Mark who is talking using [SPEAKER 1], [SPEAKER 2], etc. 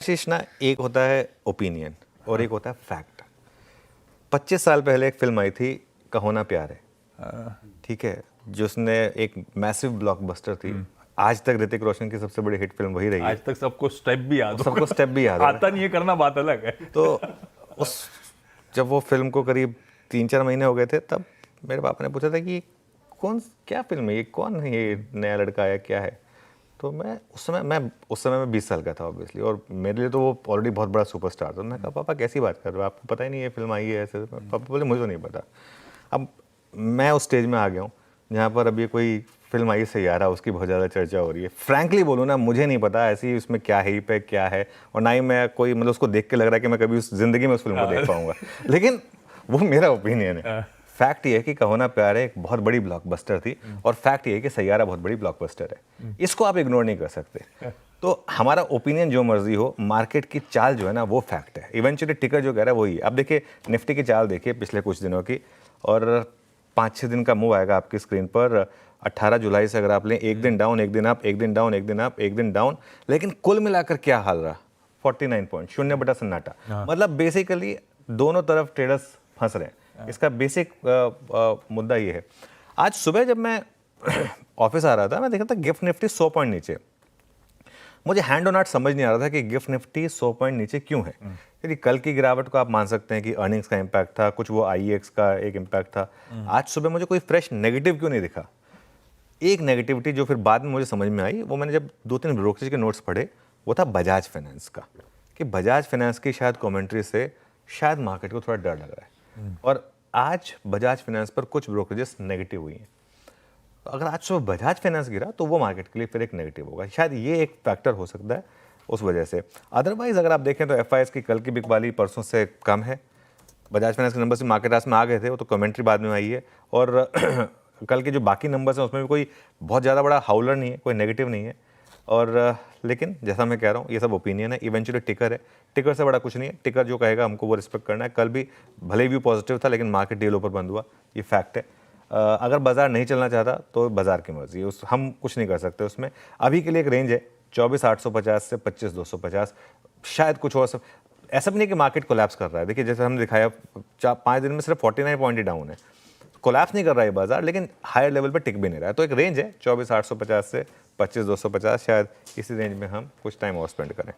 [SPEAKER 1] आशीष ना, एक होता है ओपिनियन और एक होता है फैक्ट। 25 साल पहले एक फिल्म आई थी कहो ना प्यार है, ठीक है, जिसने एक मैसिव ब्लॉकबस्टर थी। आज तक ऋतिक रोशन की सबसे बड़ी हिट फिल्म वही रही है।
[SPEAKER 2] आज तक सबको स्टेप भी याद
[SPEAKER 1] सबको स्टेप भी याद है।
[SPEAKER 2] आता नहीं है करना, बात अलग है।
[SPEAKER 1] तो उस जब वो फिल्म को करीब 3-4 महीने हो गए थे, तब मेरे पापा ने पूछा था कि क्या फिल्म है ये, कौन है ये नया लड़का आया, क्या है। तो मैं उस समय मैं 20 साल का था ऑब्वियसली, और मेरे लिए तो वो ऑलरेडी बहुत बड़ा सुपरस्टार था। मैंने कहा पापा कैसी बात कर रहे हो, आपको पता ही नहीं ये फिल्म आई है ऐसे। पापा बोले मुझे तो नहीं पता। अब मैं उस स्टेज में आ गया हूँ जहाँ पर अभी कोई फिल्म आई सैयारा, उसकी बहुत ज़्यादा चर्चा हो रही है। फ्रैंकली बोलूँ ना, मुझे नहीं पता ऐसी उसमें क्या हिप है, क्या है, और ना ही मैं कोई मतलब उसको देख के लग रहा है कि मैं कभी उस ज़िंदगी में उस फिल्म को देख पाऊँगा। लेकिन वो मेरा ओपिनियन है। फैक्ट ये है कि कहो ना प्यार है एक बहुत बड़ी ब्लॉकबस्टर थी, और फैक्ट ये है कि सैयारा बहुत बड़ी ब्लॉकबस्टर है। इसको आप इग्नोर नहीं कर सकते। तो हमारा ओपिनियन जो मर्जी हो, मार्केट की चाल जो है ना वो फैक्ट है। इवेंचुअली टिकर जो कह रहा है वही। अब देखिए निफ्टी की चाल देखिए पिछले कुछ दिनों की, और 5-6 दिन का मूव आएगा आपकी स्क्रीन पर। 18 जुलाई से अगर आप लें, एक दिन डाउन, एक दिन अप, एक दिन डाउन, एक दिन अप, एक दिन डाउन, लेकिन कुल मिलाकर क्या हाल रहा, 49 पॉइंट, 0 बटा सन्नाटा। मतलब बेसिकली दोनों तरफ ट्रेडर्स फंस रहे हैं। इसका बेसिक मुद्दा ये है। आज सुबह जब मैं ऑफिस आ रहा था, मैं देखा था गिफ्ट निफ्टी 100 पॉइंट नीचे। मुझे हैंड ऑन हार्ट समझ नहीं आ रहा था कि गिफ्ट निफ्टी 100 पॉइंट नीचे क्यों है। यदि कल की गिरावट को आप मान सकते हैं कि अर्निंग्स का इम्पैक्ट था, कुछ वो आईएक्स का एक इम्पैक्ट था। आज सुबह मुझे कोई फ्रेश नेगेटिव क्यों नहीं दिखा। एक नेगेटिविटी जो फिर बाद में मुझे समझ में आई, वो मैंने जब 2-3 ब्रोकरेज के नोट्स पढ़े, वो था बजाज फाइनेंस का, कि बजाज फाइनेंस की शायद कमेंट्री से शायद मार्केट को थोड़ा डर लग रहा है। और आज बजाज फाइनेंस पर कुछ ब्रोकरेजेस नेगेटिव हुई हैं। तो अगर आज सुबह बजाज फाइनेंस गिरा तो वो मार्केट के लिए फिर एक नेगेटिव होगा। शायद ये एक फैक्टर हो सकता है उस वजह से। अदरवाइज अगर आप देखें तो एफआईएस की कल की बिकवाली परसों से कम है। बजाज फाइनेंस के नंबर से मार्केट रास में आ गए थे, वो तो कमेंट्री बाद में आई है। और कल के जो बाकी नंबर्स हैं उसमें भी कोई बहुत ज़्यादा बड़ा हाउलर नहीं है, कोई नेगेटिव नहीं है। और लेकिन जैसा मैं कह रहा हूँ, ये सब ओपिनियन है। इवेंचुअली टिकर है, टिकर से बड़ा कुछ नहीं है। टिकर जो कहेगा हमको वो रिस्पेक्ट करना है। कल भी भले भी पॉजिटिव था, लेकिन मार्केट डे लो पर बंद हुआ, ये फैक्ट है। अगर बाजार नहीं चलना चाहता तो बाजार की मर्जी, उस हम कुछ नहीं कर सकते उसमें। अभी के लिए एक रेंज है 24,850 से 25,250। शायद कुछ और सब, ऐसा भी नहीं कि मार्केट कोलैप्स कर रहा है। देखिए जैसे हमने दिखाया 5 दिन में सिर्फ 49 पॉइंट ही डाउन है। कोलैप्स नहीं कर रहा है बाजार, लेकिन हायर लेवल पे टिक भी नहीं रहा है। तो एक रेंज है 24,850 से 25,250। शायद इसी रेंज में हम कुछ टाइम और स्पेंड करें।